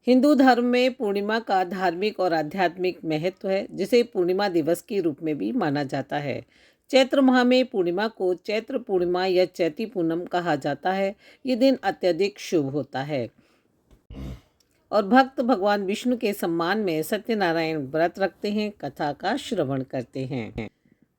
हिंदू धर्म में पूर्णिमा का धार्मिक और आध्यात्मिक महत्व है, जिसे पूर्णिमा दिवस के रूप में भी माना जाता है। चैत्र माह में पूर्णिमा को चैत्र पूर्णिमा या चैती पूनम कहा जाता है। ये दिन अत्यधिक शुभ होता है और भक्त भगवान विष्णु के सम्मान में सत्यनारायण व्रत रखते हैं, कथा का श्रवण करते हैं।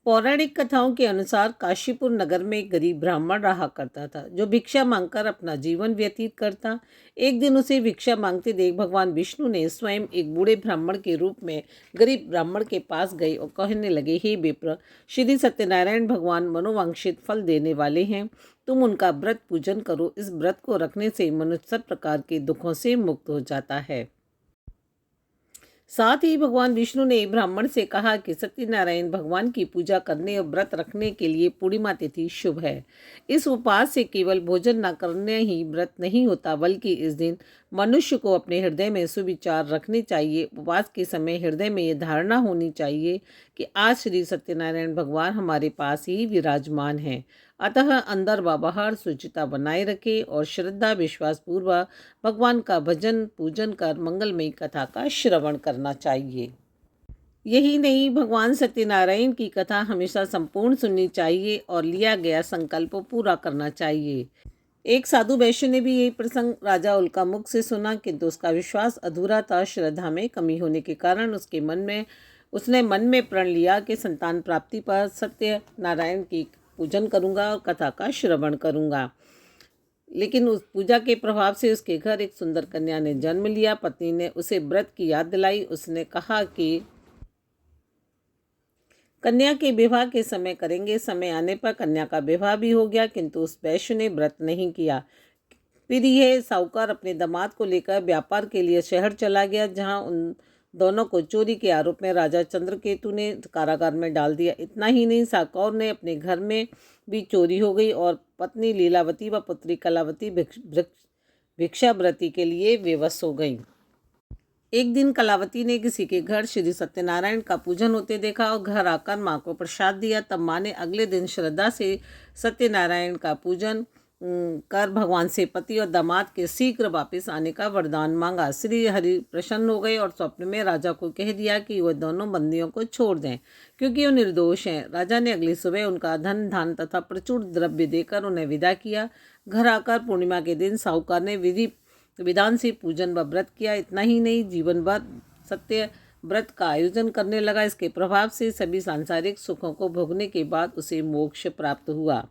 पौराणिक कथाओं के अनुसार काशीपुर नगर में एक गरीब ब्राह्मण रहा करता था, जो भिक्षा मांगकर अपना जीवन व्यतीत करता। एक दिन उसे भिक्षा मांगते देख भगवान विष्णु ने स्वयं एक बूढ़े ब्राह्मण के रूप में गरीब ब्राह्मण के पास गए और कहने लगे, हे विप्र, श्री सत्यनारायण भगवान मनोवांछित फल देने वाले हैं। तुम उनका व्रत पूजन करो। इस व्रत को रखने से मनुष्य सब प्रकार के दुखों से मुक्त हो जाता है। साथ ही भगवान विष्णु ने ब्राह्मण से कहा कि सत्यनारायण भगवान की पूजा करने और व्रत रखने के लिए पूर्णिमा तिथि शुभ है। इस उपवास से केवल भोजन न करने ही व्रत नहीं होता, बल्कि इस दिन मनुष्य को अपने हृदय में सुविचार रखने चाहिए। उपवास के समय हृदय में ये धारणा होनी चाहिए कि आज श्री सत्यनारायण भगवान हमारे पास ही विराजमान हैं। अतः अंदर व बाहर शुचिता बनाए रखें और श्रद्धा विश्वास पूर्वक भगवान का भजन पूजन कर मंगलमयी कथा का श्रवण करना चाहिए। यही नहीं, भगवान सत्यनारायण की कथा हमेशा संपूर्ण सुननी चाहिए और लिया गया संकल्प पूरा करना चाहिए। एक साधु वैश्य ने भी यही प्रसंग राजा उल्का मुख से सुना, किंतु उसका विश्वास अधूरा था। श्रद्धा में कमी होने के कारण उसने मन में प्रण लिया कि संतान प्राप्ति पर सत्यनारायण की पूजन करूंगा और कथा का श्रवण करूंगा। लेकिन उस पूजा के प्रभाव से उसके घर एक सुंदर कन्या ने जन्म लिया। पत्नी ने उसे व्रत की याद दिलाई। उसने कहा कि कन्या के विवाह के समय करेंगे। समय आने पर कन्या का विवाह भी हो गया, किंतु उस वैश्य ने व्रत नहीं किया। फिर यह साहूकार अपने दामाद को लेकर व्यापार के लिए शहर चला गया, जहां उन दोनों को चोरी के आरोप में राजा चंद्रकेतु ने कारागार में डाल दिया। इतना ही नहीं, साहूकार ने अपने घर में भी चोरी हो गई और पत्नी लीलावती व पुत्री कलावती भिक्षावृत्ति के लिए विवश हो गई। एक दिन कलावती ने किसी के घर श्री सत्यनारायण का पूजन होते देखा और घर आकर माँ को प्रसाद दिया। तब माँ ने अगले दिन श्रद्धा से सत्यनारायण का पूजन कर भगवान से पति और दामाद के शीघ्र वापस आने का वरदान मांगा। श्री हरि प्रसन्न हो गए और स्वप्न में राजा को कह दिया कि वह दोनों बंदियों को छोड़ दें, क्योंकि वो निर्दोष हैं। राजा ने अगली सुबह उनका धन धान तथा प्रचुर द्रव्य देकर उन्हें विदा किया। घर आकर पूर्णिमा के दिन साहूकार ने विधि विधान से पूजन व व्रत किया। इतना ही नहीं, जीवन भर सत्य व्रत का आयोजन करने लगा। इसके प्रभाव से सभी सांसारिक सुखों को भोगने के बाद उसे मोक्ष प्राप्त हुआ।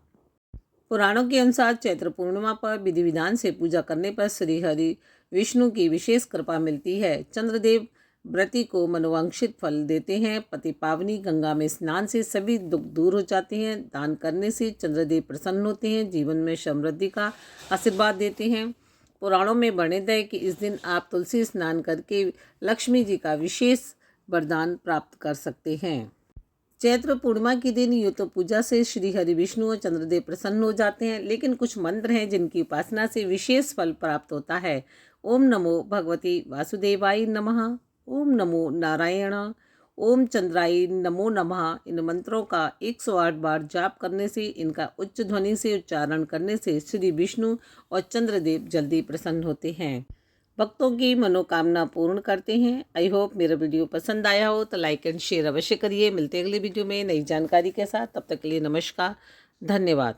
पुराणों के अनुसार चैत्र पूर्णिमा पर विधि विधान से पूजा करने पर श्री हरि विष्णु की विशेष कृपा मिलती है। चंद्रदेव व्रती को मनोवांछित फल देते हैं। पति पावनी गंगा में स्नान से सभी दुख दूर हो जाते हैं। दान करने से चंद्रदेव प्रसन्न होते हैं, जीवन में समृद्धि का आशीर्वाद देते हैं। पुराणों में वर्णित है कि इस दिन आप तुलसी स्नान करके लक्ष्मी जी का विशेष वरदान प्राप्त कर सकते हैं। चैत्र पूर्णिमा के दिन यूँ तो पूजा से श्री हरि विष्णु और चंद्रदेव प्रसन्न हो जाते हैं, लेकिन कुछ मंत्र हैं जिनकी उपासना से विशेष फल प्राप्त होता है। ओम नमो भगवती वासुदेवाय नमः, ओम नमो नारायण, ओम चंद्राय नमो नमः। इन मंत्रों का 108 बार जाप करने से, इनका उच्च ध्वनि से उच्चारण करने से श्री विष्णु और चंद्रदेव जल्दी प्रसन्न होते हैं, भक्तों की मनोकामना पूर्ण करते हैं। आई होप मेरा वीडियो पसंद आया हो तो लाइक एंड शेयर अवश्य करिए। मिलते हैं अगले वीडियो में नई जानकारी के साथ। तब तक के लिए नमस्कार, धन्यवाद।